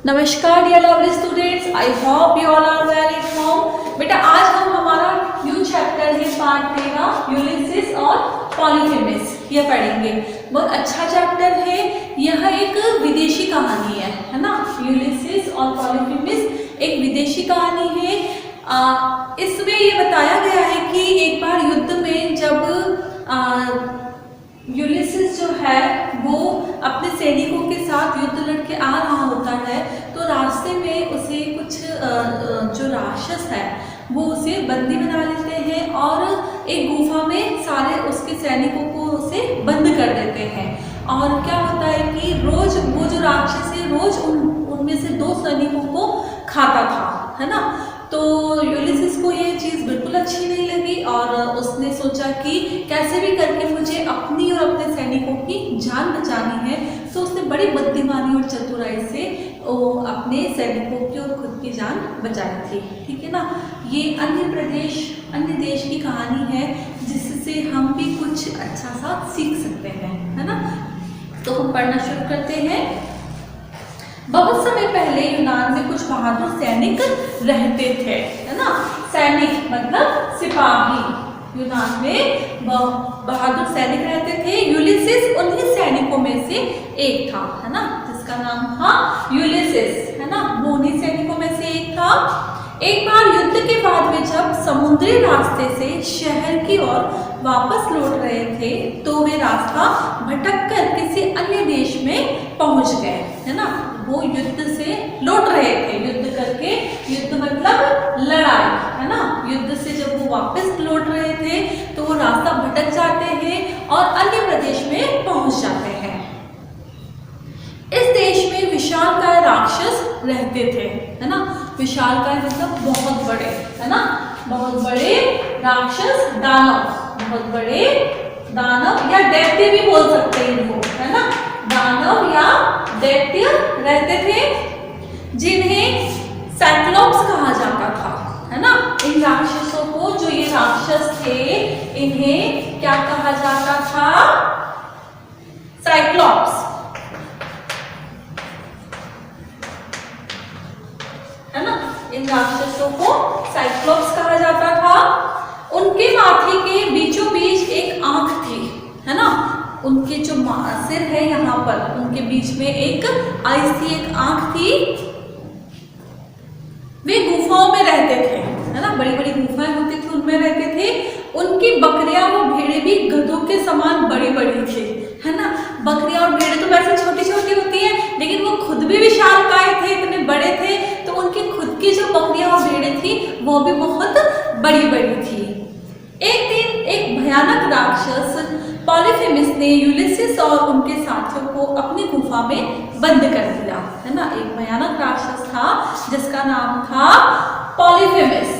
नमस्कार dear lovely students, I hope you all are well at home. बेटा आज हम हमारा न्यू चैप्टर है पार्ट 13 यूलिसिस और पॉलीफेमिस ये पढ़ेंगे। बहुत अच्छा चैप्टर है। यह एक विदेशी कहानी है ना। यूलिसिस और पॉलीफेमिस एक विदेशी कहानी है। इसमें ये बताया गया है कि एक बार युद्ध में जब यूलिसिस जो है वो अपने सैनिकों के साथ युद्ध लड़के आ रहा होता है, तो रास्ते में उसे कुछ जो राक्षस है वो उसे बंदी बना लेते हैं और एक गुफा में सारे उसके सैनिकों को उसे बंद कर देते हैं। और क्या होता है कि रोज वो जो राक्षस है रोज उनमें से 2 सैनिकों को खाता था, है ना। तो यूलिसिस को ये चीज़ बिल्कुल अच्छी नहीं लगी और उसने सोचा कि कैसे भी करके मुझे अपनी और अपने सैनिकों की जान बचानी है। तो उसने बड़ी बुद्धिमानी और चतुराई से वो अपने सैनिकों की और खुद की जान बचाई थी। ठीक है ना। ये अन्य देश की कहानी है जिससे हम भी कुछ अच्छा सा सीख सकते हैं, है ना। तो हम पढ़ना शुरू करते हैं। बहुत समय पहले यूनान में कुछ बहादुर सैनिक रहते थे, है ना। सैनिक मतलब सिपाही। यूनान में बहादुर सैनिक रहते थे। यूलिसिस उन्हीं सैनिकों में से एक था, है ना, जिसका नाम था यूलिसिस, है ना। वो उन्हीं सैनिकों में से एक था। एक बार युद्ध के बाद में जब समुद्री रास्ते से शहर की ओर वापस लौट रहे थे तो वे रास्ता भटककर किसी अन्य देश में पहुंच गए, है ना। वो युद्ध से लौट रहे थे, युद्ध करके, युद्ध मतलब लड़ाई, है ना। युद्ध से जब वो वापस लौट रहे थे तो वो रास्ता भटक जाते हैं और अन्य प्रदेश में पहुंच जाते हैं। इस देश में विशालकाय राक्षस रहते थे, है ना। विशालकाय मतलब बहुत बड़े, है ना, बहुत बड़े राक्षस, दानव, बहुत बड़े दानव या दैत्य भी बोल सकते हैं इनको, है ना। दानव या दैत्य रहते थे जिन्हें साइक्लोप्स कहा जाता था, है ना। इन राक्षसों को, जो ये राक्षस थे, इन्हें क्या कहा जाता था? साइक्लोप्स, है ना। इन राक्षसों को साइक्लोप्स कहा जाता था। उनके माथे के बीचों बीच एक आंख थी, है ना। उनके जो सिर है यहाँ पर, उनके बीच में एक ऐसी एक आंख थी। वे गुफाओं में रहते थे, है ना, बड़ी बड़ी गुफाएं होती थी, उनमें रहते थे। उनकी बकरियां व भेड़ें भी गधों के समान बड़ी बड़ी थी, है ना। बकरियां और भेड़ें तो वैसे छोटी छोटी होती हैं, लेकिन वो खुद भी विशालकाय थे, इतने बड़े थे। तो उनकी खुद की जो बकरियां और भेड़ें थी वो भी बहुत बड़ी बड़ी थी। एक दिन एक भयानक राक्षस पॉलीफेमिस ने यूलिसिस और उनके साथियों को अपनी गुफा में बंद कर दिया, है ना। एक भयानक राक्षस था जिसका नाम था पॉलीफेमिस,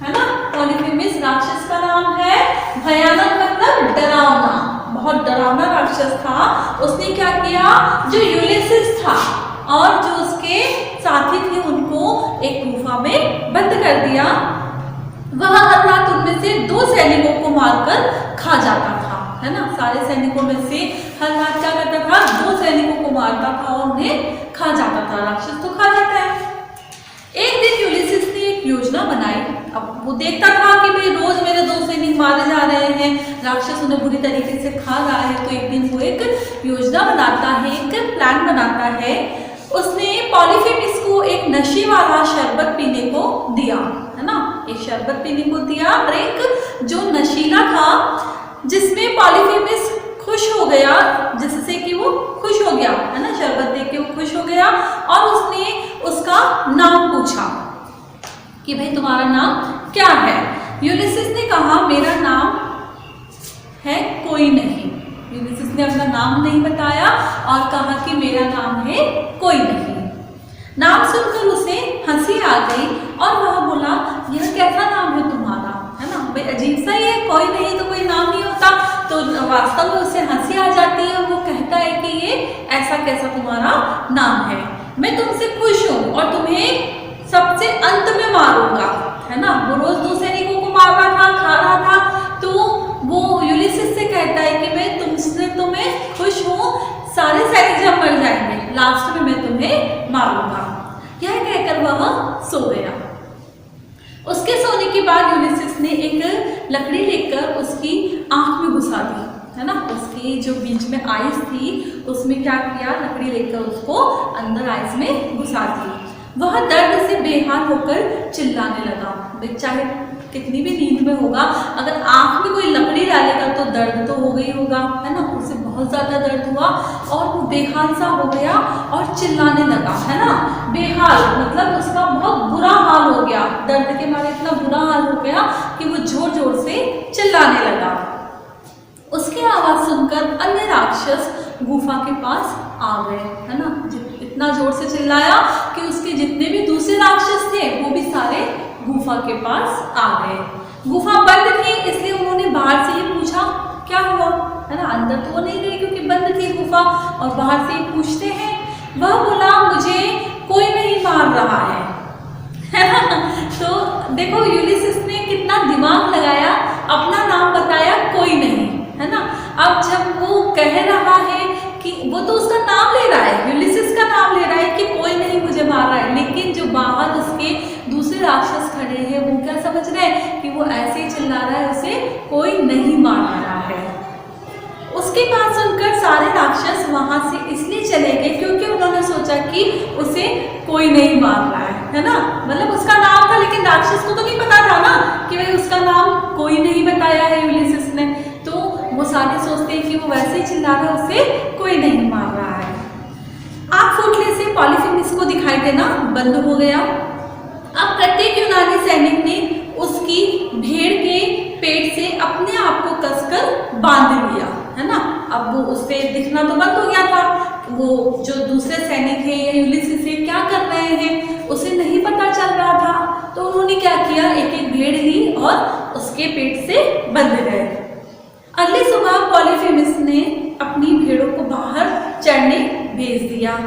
है ना। पॉलीफेमिस राक्षस का नाम है। भयानक मतलब डरावना, बहुत डरावना राक्षस था। उसने क्या किया, जो यूलिसिस था और जो उसके साथी थे उनको एक गुफा में बंद कर दिया। वह हर रात उनमें से 2 सैनिकों को मारकर खा जाता था, है ना। सारे सैनिकों में से हर रात क्या करता था, 2 सैनिकों को मारता था और उन्हें खा जाता था। राक्षस तो खा जाता है। एक दिन यूलिसिस ने एक योजना बनाई। अब वो देखता था कि भाई रोज मेरे 2 सैनिक मारे जा रहे हैं, राक्षस उन्हें बुरी तरीके से खा रहा है। तो एक दिन वो एक योजना बनाता है, एक प्लान बनाता है। उसने पॉलीफेमिस को एक नशे वाला शरबत पीने को दिया, है ना। एक शरबत पीने को दिया, ड्रिंक जो नशीला था, जिसमें पॉलीफेमिस खुश हो गया, जिससे कि वो खुश हो गया, है ना। शरबत देख के वो खुश हो गया और उसने उसका नाम पूछा कि भाई तुम्हारा नाम क्या है। यूलिसिस ने कहा मेरा नाम है कोई नहीं। यूलिसिस ने अपना नाम नहीं बताया और कहा कि मेरा नाम है कोई नहीं। नाम सुनकर उसे हंसी आ गई और वह बोला यह कैसा नाम है तुम्हारा, है ना। भाई अजीब सा ही है, कोई नहीं तो कोई नाम नहीं होता। तो वास्तव में उसे हंसी आ जाती है और वो कहता है कि ये ऐसा कैसा तुम्हारा नाम है। मैं तुमसे खुश हूँ और तुम्हें सबसे अंत में मारूंगा, है ना। वो रोज 2 सैनिकों को मार रहा था, खा रहा था। तो वो यूलिसिस से कहता है कि मैं तुमसे तो मैं खुश हूँ, सारे सैनिक जब मर जाएंगे लास्ट में मैं तुम्हें मारूंगा। वह सो गया। उसके सोने के बाद यूलिसिस ने एक लकड़ी लेकर उसकी आंख में घुसा दी, है ना। उसकी जो बीच में आइज थी उसमें क्या किया, लकड़ी लेकर उसको अंदर आइज में घुसा दी। वह दर्द से बेहाल होकर चिल्लाने लगा। चाहे कितनी भी नींद में होगा, अगर आंख में कोई लकड़ी डालेगा तो दर्द तो हो गई होगा, है ना। उसे बहुत ज्यादा दर्द हुआ और वो बेहाल सा हो गया और चिल्लाने लगा, है ना। बेहाल मतलब उसका बहुत बुरा हाल हो गया, दर्द के मारे इतना बुरा हाल हो गया कि वो जोर जोर से चिल्लाने लगा। उसकी आवाज सुनकर अन्य राक्षस गुफा के पास आ गए, है ना। इतना जोर से चिल्लाया कि उसके जितने भी दूसरे राक्षस थे वो भी सारे गुफा के पास आ गए। गुफा बंद थी इसलिए उन्होंने बाहर से ही पूछा क्या हुआ, है ना। अंदर तो वो नहीं गई क्योंकि बंद थी गुफा, और बाहर से ही पूछते हैं। वह बोला मुझे कोई नहीं मार रहा है ना। तो देखो यूलिसिस ने कितना दिमाग लगाया, अपना नाम बताया कोई नहीं, है ना। अब जब वो कह रहा है कि वो तो उसका नाम ले रहा है, यूलिसिस का नाम ले रहा है कि कोई नहीं मुझे मार रहा है, लेकिन जो बाहर उसके दूसरे राक्षस खड़े हैं वो क्या समझ रहे हैं कि वो ऐसे ही चिल्ला रहा है, उसे कोई नहीं मार रहा है। उसकी बात सुनकर सारे राक्षस वहां से इसलिए चले गए क्योंकि उन्होंने सोचा कि उसे कोई नहीं मार रहा है ना। मतलब उसका नाम था लेकिन राक्षस को तो नहीं पता था ना कि भाई उसका नाम कोई नहीं बताया है यूलिसिस ने, तो वो सारे सोचते हैं कि वो वैसे ही चिल्ला रहा है, उसे कोई नहीं मार रहा है। आग फूटने से पॉलीफेमिस को दिखाई देना बंद हो गया। अब प्रत्येक यूनानी सैनिक ने उसकी भेड़ के पेट से अपने आप को कसकर बांध लिया, है ना। अब वो उससे दिखना तो बंद हो गया था, वो जो दूसरे सैनिक है या यूलिसिस से क्या कर रहे हैं उसे नहीं पता चल रहा था। तो उन्होंने क्या किया, एक एक भेड़ ली और उसके पेट से बंध गए। अगली सुबह पॉलीफेमिस ने अपनी भेड़ों को बाहर चरने भेज दिया।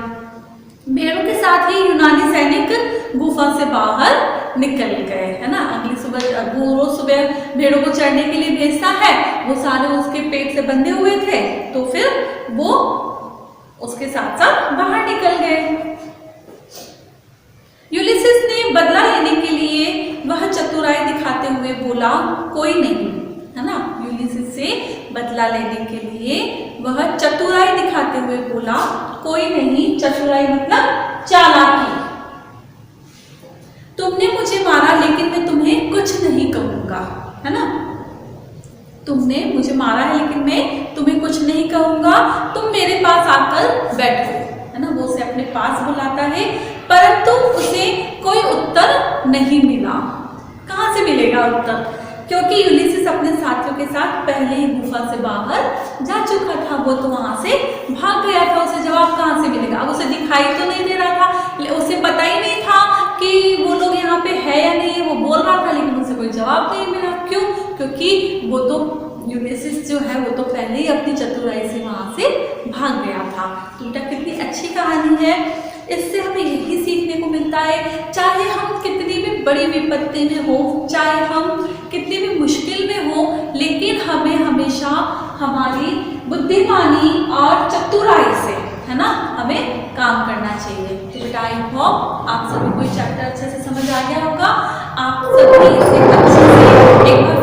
भेड़ों के साथ ही यूनानी सैनिक गुफा से बाहर निकल गए, है ना। अगली सुबह वो रोज सुबह भेड़ों को चरने के लिए भेजता है, वो सारे उसके पेट से बंधे हुए थे, तो फिर वो उसके साथ साथ बाहर निकल गए। यूलिसिस ने बदला लेने के लिए वह चतुराई दिखाते हुए बोला कोई नहीं, है ना। यूलिसिस से बदला लेने के लिए वह चतुराई दिखाते हुए बोला कोई नहीं। चतुराई मतलब चालाकी। तुमने मुझे मारा लेकिन मैं तुम्हें कुछ नहीं कहूंगा, है ना। तुमने मुझे मारा है लेकिन मैं तुम्हें कुछ नहीं कहूंगा, तुम मेरे पास आकर बैठो, है ना। वो उसे अपने पास बुलाता है परंतु उसे कोई उत्तर नहीं मिला। कहाँ से मिलेगा उत्तर, क्योंकि यूलिसिस अपने साथियों के साथ पहले ही गुफा से बाहर जा चुका था, वो तो वहां से भाग गया था, उसे जवाब कहाँ से मिलेगा। अब उसे दिखाई तो नहीं दे रहा था, उसे पता ही नहीं था कि वो लोग यहाँ पे है या नहीं है, वो बोल रहा था लेकिन उसे कोई जवाब नहीं मिला। क्यों, क्योंकि वो तो यूलिसिस जो है वो तो पहले ही अपनी चतुराई से वहां से भाग गया था। तो बेटा कितनी अच्छी कहानी है, इससे हमें यही सीखने को मिलता है, चाहे हम कितनी भी बड़ी विपत्ति में हो, चाहे हम कितनी भी मुश्किल में हो, लेकिन हमें हमेशा हमारी बुद्धिमानी और चतुराई से, है ना, हमें काम करना चाहिए। तो बेटा आई होप आप सभी को चैप्टर अच्छे से समझ आ गया होगा। आप सभी इसे अच्छे से एक बार